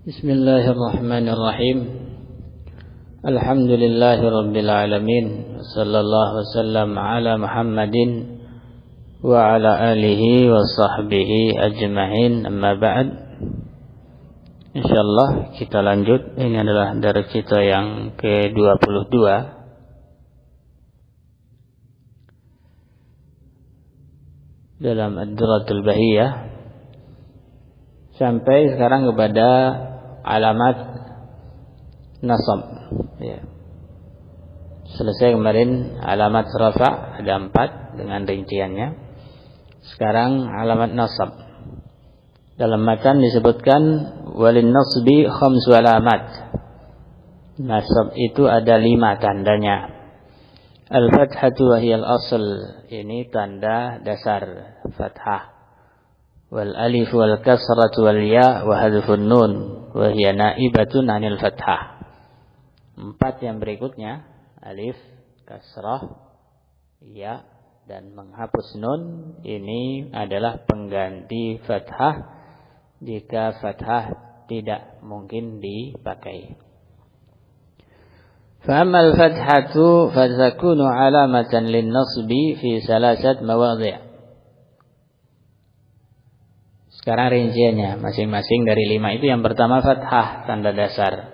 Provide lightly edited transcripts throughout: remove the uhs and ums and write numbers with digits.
Bismillahirrahmanirrahim. Alhamdulillahirabbil alamin. Sallallahu wasallam ala Muhammadin wa ala alihi wa sahbihi ajma'in. Amma ba'd. Insyaallah kita lanjut. Ini adalah dari kita yang ke-22. Dalam Ad-Durratul Bahiyah. Sampai sekarang kepada alamat nasab. Ya. Selesai kemarin alamat rafa, ada 4 dengan rinciannya. Sekarang alamat nasab. Dalam matan disebutkan walin nasbi khamsu alamat. Nasab itu ada 5 tandanya. Al-fathatu wa hiya al-asl, ini tanda dasar fathah. Wal alif wal kasratu wal ya wa hadfun nun wa hiya naibatun 'anil fathah. 4 yang berikutnya, alif, kasrah, ya dan menghapus nun, ini adalah pengganti fathah jika fathah tidak mungkin dipakai. Fa ammal fathatu fatakunu 'alamatan lin nasbi fi salasat mawadhi'. Sekarang rinciannya masing-masing dari 5 itu. Yang pertama fathah, tanda dasar.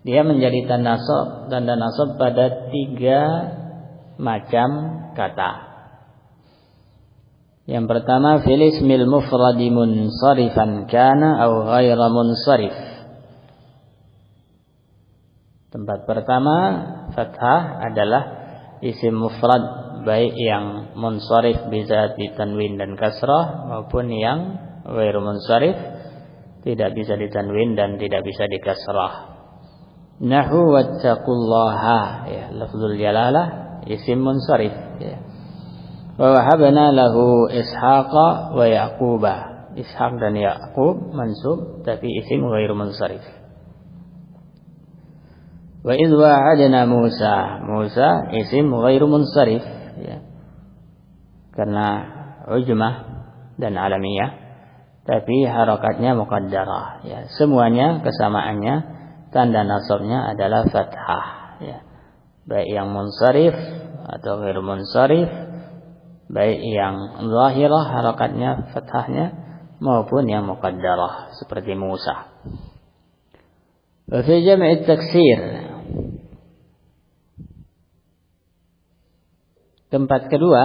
Dia menjadi tanda nasab pada 3 macam kata. Yang pertama fil ismil mufradi munsharifan kana aw ghaira munsharif. Tempat pertama fathah adalah isim mufrad, baik yang munsharif bisa ditanwin dan kasrah maupun yang ghairu munsharif, tidak bisa ditanwin dan tidak bisa dikasrah. Nahu wattaqullaha, ya, lafzul jalalah isim munsharif, ya. Wa wahabna lahu ishaqa wa yaquba. Ishaq dan Yaqub mansub tapi isim ghairu munsharif. Wa idh wa'adna Musa isim ghairu munsharif, ya. Karena ujmah dan alamiyah, tapi harakatnya muqaddarah, ya. Semuanya kesamaannya tanda nasabnya adalah fathah, ya. Baik yang munsharif atau ghairu munsharif, baik yang zahirah harakatnya fathahnya maupun yang muqaddarah seperti Musa. Wa fi jam'i taksir, tempat kedua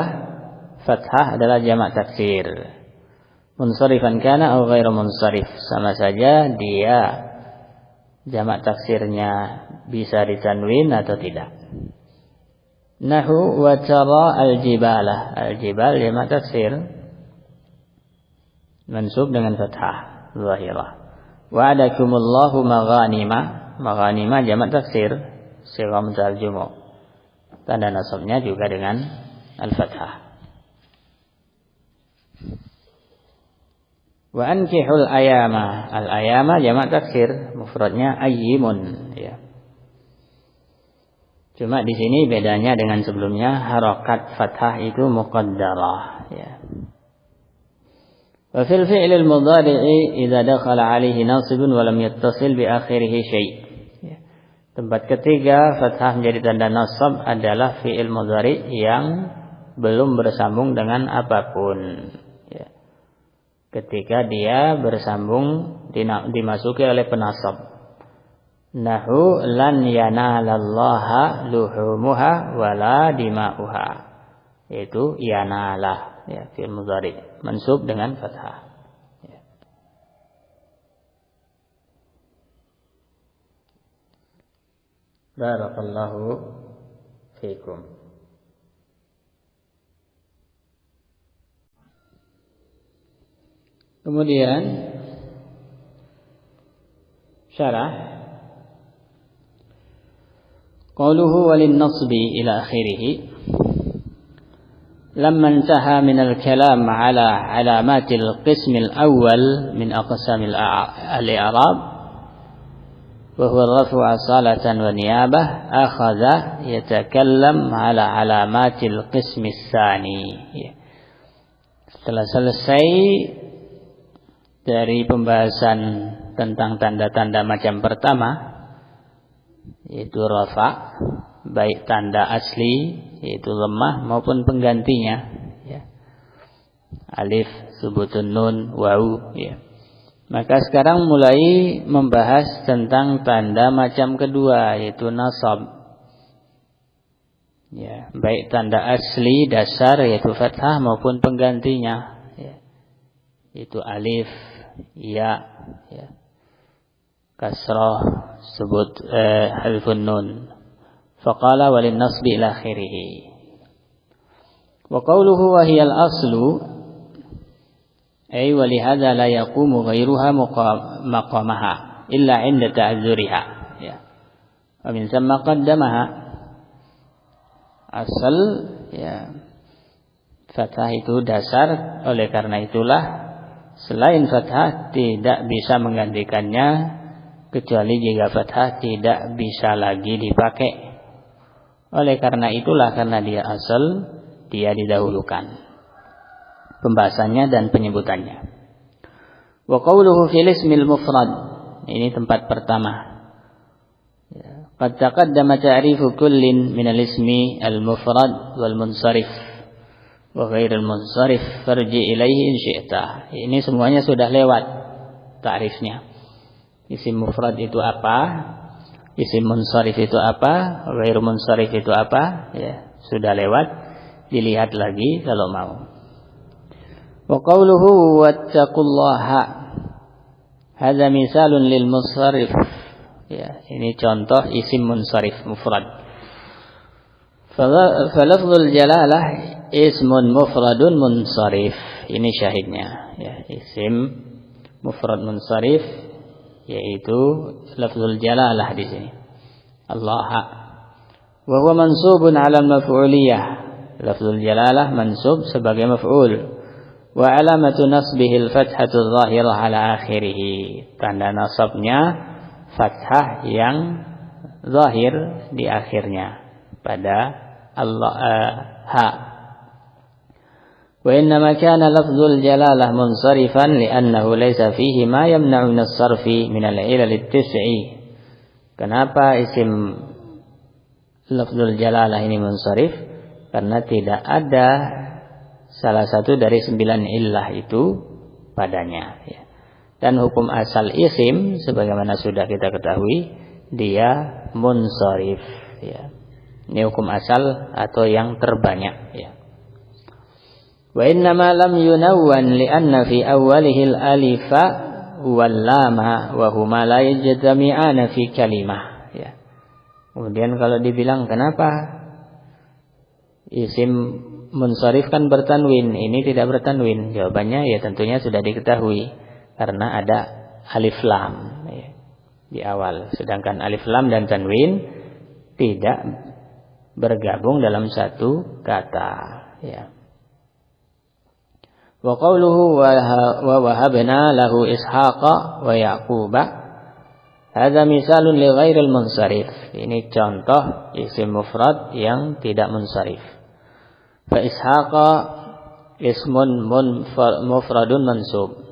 fathah adalah jamak taksir. Munsharifan kana atau ghairu munsharif, sama saja dia jamak taksirnya bisa ditanwin atau tidak. Nahu wa tara al-jibala. Al-jibal jamak taksir mansub dengan fathah zahirah. Wa'adakumullahu maghanima. Maghanima jamak taksir sighah mutarjumu. Tanda nasabnya juga dengan al-fathah. Wa ankihul ayama. Al-ayama jamak taksir, mufradnya ayyimun, ya. Cuma di sini bedanya dengan sebelumnya, harakat fathah itu muqaddarah, ya. Wa fil fi'lil mudhari'i idza dakhala 'alaihi nasibun wa lam yattasil bi akhirih syai'. Ya. Tempat ketiga fathah menjadi tanda nasab adalah fi'il mudhari' yang belum bersambung dengan apapun. Ketika dia bersambung dimasuki oleh penasab. Nahu lan yanalallaha luhumuha wala dima'uha. Itu yanalah, ya, fi'il mudhari mansub dengan fathah. Ya. Barakallahu fiikum. Kemudian syarah qauluhu walin nasbi ila akhirih. Lamma intaha min al-kalam ala alamatil qism al-awwal min aqsam al-i'rab wa huwa ar-raf'u asalatan wa niyabah, akhadha yatakallam ala alamatil qism ats-tsani. Setelah selesai dari pembahasan tentang tanda-tanda macam pertama, yaitu rafa, baik tanda asli yaitu lemah maupun penggantinya, ya. Alif, subutun nun, wawu, ya. Maka sekarang mulai membahas tentang tanda macam kedua, yaitu nasab. Ya, baik tanda asli dasar yaitu fathah maupun penggantinya, ya. Itu alif, ya, ya. Kasrah, sebut halfun nun. Faqala walin nasbi ila akhirih. Wa qawluhu wa hiya al-aslu ay wa li hadha la yaqumu ghayruha maqamaha illa 'inda ta'azzuriha, ya. Wa min thamma qaddamaha. Asal, ya, fathah itu dasar, oleh karena itulah selain fathah tidak bisa menggantikannya kecuali jika fathah tidak bisa lagi dipakai. Oleh karena itulah, karena dia asal, dia didahulukan pembahasannya dan penyebutannya. Wa qawluhu fil ismil mufrad, ini tempat pertama. Qad taqaddama ta'rifu kullin min al-ismi al-mufrad wal munsharif wa ghairil munsharif farji ilaihi in syi'ta. Ini semuanya sudah lewat ta'rifnya. Isim mufrad itu apa? Isim munsharif itu apa? Ghairul munsharif itu apa? Ya, sudah lewat. Dilihat lagi kalau mau. Wa qawluhu wattaqullaha. Hadza misalun lil munsharif. Ya, ini contoh isim munsharif mufrad. Falafzul jalalah ismun mufradun munsharif. Ini syahidnya, ya, isim mufrad munsharif yaitu lafzul jalalah di sini. Allah. Wa huwa mansubun 'ala al-maf'uliyah. Lafzul jalalah mansub sebagai maf'ul. Wa 'alamatu nasbihi al-fathatu adh-dhahirah 'ala akhirih. Tanda nasabnya fathah yang zahir di akhirnya pada Allah ha. Wa innama kana lafzul jalalah munsharifan li'annahu laysa fihi ma yamna'u min as-sarfi min al-'ilal at-tis'i. Kenapa isim lafzul jalalah ini munsharif? Karena tidak ada salah satu dari 9 illah itu padanya, ya. Dan hukum asal isim sebagaimana sudah kita ketahui, dia munsharif, ya. Ini hukum asal atau yang terbanyak, ya. Wa innama lam yunawwan li'anna fi awwalihi al-alifa wal lama wa huma la yajtami'ana fi kalimah, ya. Kemudian kalau dibilang kenapa isim munsharif kan bertanwin, ini tidak bertanwin? Jawabannya ya tentunya sudah diketahui. Karena ada alif lam, ya, di awal. Sedangkan alif lam dan tanwin tidak bergabung dalam satu kata, ya. Wa qawluhu wa wahabna lahu ishaqa wa yaquba. Hadza misalun li ghairil munsharif. Ini contoh isim mufrad yang tidak munsharif. Fa ishaqa ismun mufradun mansub.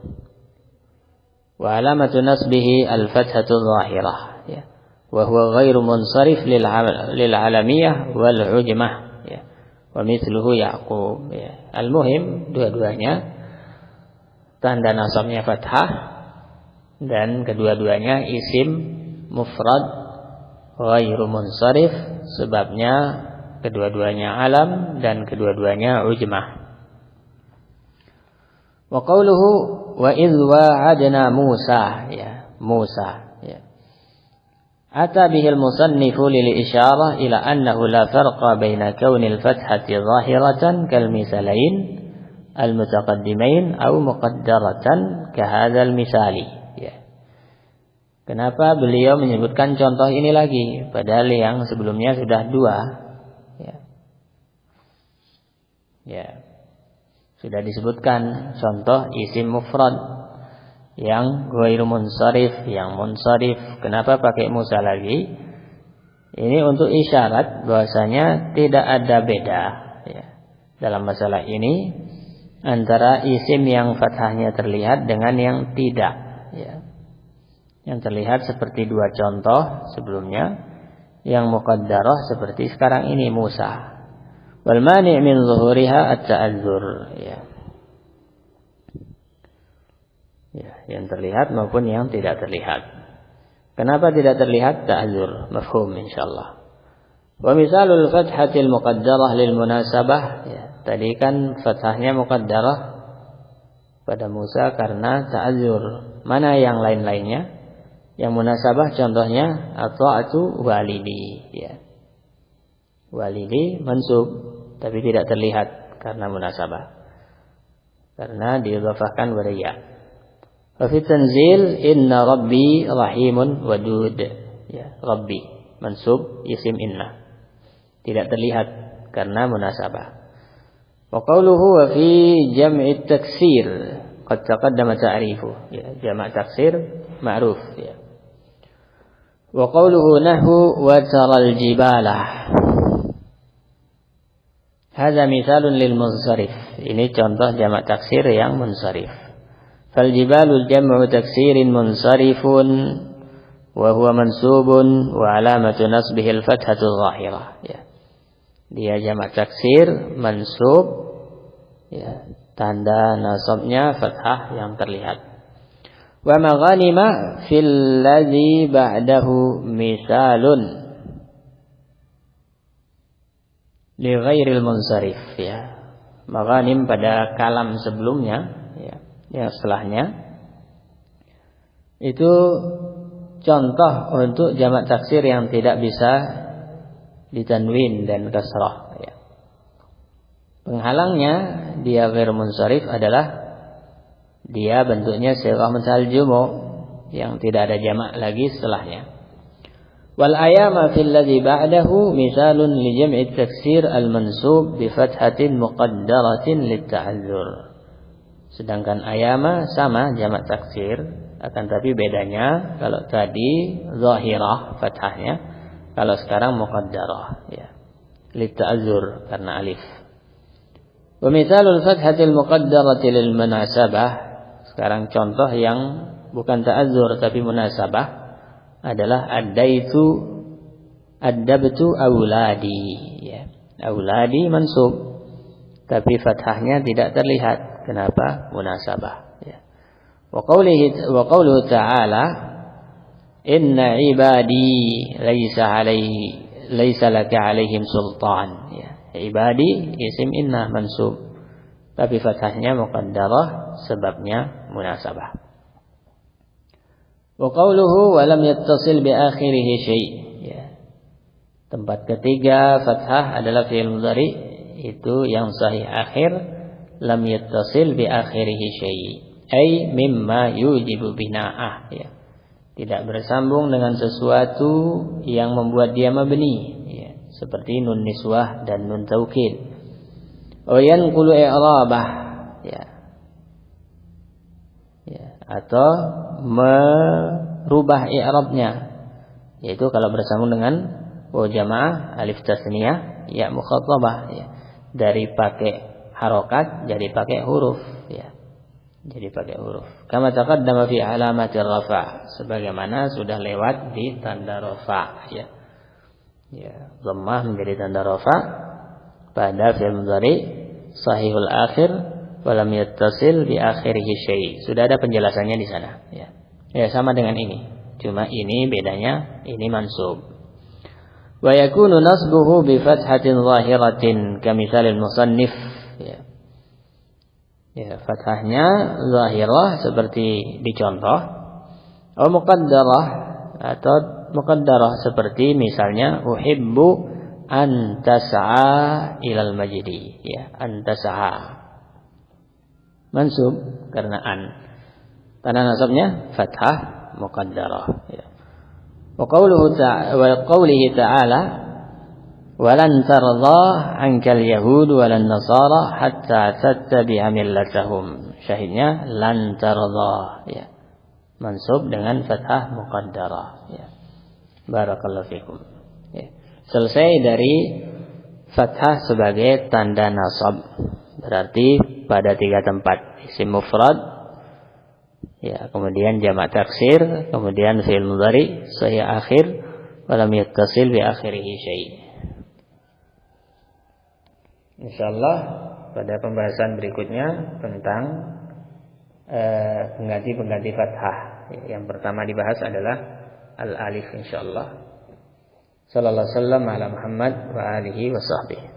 Wa alamatu nasbihi al-fathatu adh-dhahirah, ya. Wa huwa ghairu munsharif lil alamiyah wal ujmah, ya. Wa mithluhu yaqub, ya. Al-muhim dua-duanya tanda nasabnya fathah dan kedua-duanya isim mufrad ghairu munsharif, sebabnya kedua-duanya alam dan kedua-duanya ujmah. Wa qawluhu wa idh wa'adna Musa, ya, Musa, ya. Ata bihil musannifu lil isyarah ila annahu la farqa baina kaunil fathati zahiratan kal misalain al mutaqaddimain aw muqaddaratan ka hadzal misali, ya. Kenapa beliau menyebutkan contoh ini lagi padahal yang sebelumnya sudah dua, ya. Ya. Sudah disebutkan contoh isim mufrad yang ghairu munsharif, yang munsharif. Kenapa pakai Musa lagi? Ini untuk isyarat bahwasanya tidak ada beda, ya, dalam masalah ini antara isim yang fathahnya terlihat dengan yang tidak, ya. Yang terlihat seperti dua contoh sebelumnya, yang muqaddarah seperti sekarang ini Musa. Wal mani' min zuhuriha at-ta'azzur, ya. Ya, yang terlihat maupun yang tidak terlihat. Kenapa tidak terlihat? Ta'azzur, mafhum insyaallah. Wa misalul fathatil muqaddarah lil munasabah, ya. Tadi kan fathahnya muqaddarah pada Musa karena ta'azzur. Mana yang lain-lainnya? Yang munasabah contohnya ata'atu walidi, ya. Walidi mansub tapi tidak terlihat karena munasabah. Karena diidhafahkan kepada ya. Wa fi tanzil inna rabbi rahimun wadud, ya, rabbi mansub isim inna. Tidak terlihat karena munasabah. Wa qawluhu wa fi jam'i taksir qad taqaddama ta'rifu, ya, jamak taksir ma'ruf, ya. Wa qawluhu nahu wa taral jibalah, hadza misalun lil munsharif. Ini contoh jamak taksir yang munsharif. Fal jibalul jam'u taksirin munsharifun wa huwa mansubun wa alamatu nasbihi al fathatu dhahirah, ya. Dia jamak taksir mansub, ya, tanda nasabnya fathah yang terlihat. Wa maghanima fil ladzi ba'dahu misalun li ghairil munsharif, ya. Maghanim pada kalam sebelumnya, ya, yang setelahnya itu contoh untuk jamak taksir yang tidak bisa ditanwin dan kasrah, ya. Penghalangnya dia ghair munsharif adalah dia bentuknya sighah mutal jumu' yang tidak ada jamak lagi setelahnya. Wal ayama fil ladzi ba'dahu misalun li jam'i taksir al mansub bi fathatin muqaddaratin lit ta'azzur. Sedangkan ayama sama jamak taksir, akan tapi bedanya kalau tadi zahirah fathahnya, kalau sekarang muqaddarah, ya, lit ta'azzur karena alif. Wa mithalul fathatil muqaddarati lil munasabah, sekarang contoh yang bukan ta'azzur tapi munasabah adalah addabtu auladi, ya. Auladi mansub tapi fathahnya tidak terlihat. Kenapa? Munasabah, ya. Wa qawluhu ta'ala inna ibadi laysa laka alaihim sultan, ya. Ibadi isim inna mansub tapi fathahnya muqaddarah sebabnya munasabah. Wa qawluhu wa lam yattasil bi akhirih syai', ya. Tempat ketiga fathah adalah fi'il mudhari itu yang sahih akhir lam yattasil bi akhirih syai', ay mimma yujibu bina'ah, ya. Tidak bersambung dengan sesuatu yang membuat dia mabni, ya, seperti nun niswah dan nun taukid. Wa yanqulu i'rabah, ya. Ya, atau merubah i'rabnya, yaitu kalau bersambung dengan waw jamaah alif tasniyah ya mukhatabah, ya. Dari pakai harokat jadi pakai huruf, ya. Jadi pakai huruf. Kama taqaddama fi alamatir rafa', sebagaimana sudah lewat di tanda rafa', ya. Ya, dhammah menjadi tanda rafa' pada fi'il mudhari sahihul akhir wa lam yattasil bi akhirih syai'. Sudah ada penjelasannya di sana, ya. Ya, sama dengan ini. Cuma ini bedanya, ini mansub. Wa yakunu nasbuhu bi fathatin zahiratin kamithal al-musannif, ya. Ya, fathahnya zahirah seperti dicontoh, atau muqaddarah atau muqaddarah seperti misalnya uhibbu an tas'a ilal majdi, ya, an tas'a mansub karena an. Tanda nasabnya fathah muqaddarah, ya. Wa qawlihi ta'ala walan tardha 'ankal yahud walan nasara hatta tattabi'a millatahum. Syahidnya lan tardha, ya, mansub dengan fathah muqaddarah, ya. Barakallahu fikum, ya. Selesai dari fathah sebagai tanda nasab. Berarti pada 3 tempat isim mufrad Ya, kemudian jamak taksir, kemudian fi'il mudhari sahih akhir wa lam yattasil bi akhirih syai'. Insyaallah pada pembahasan berikutnya tentang pengganti fathah. Yang pertama dibahas adalah al-alif insyaallah. Sallallahu alaihi wasallam ala Muhammad wa alihi wa sahbihi.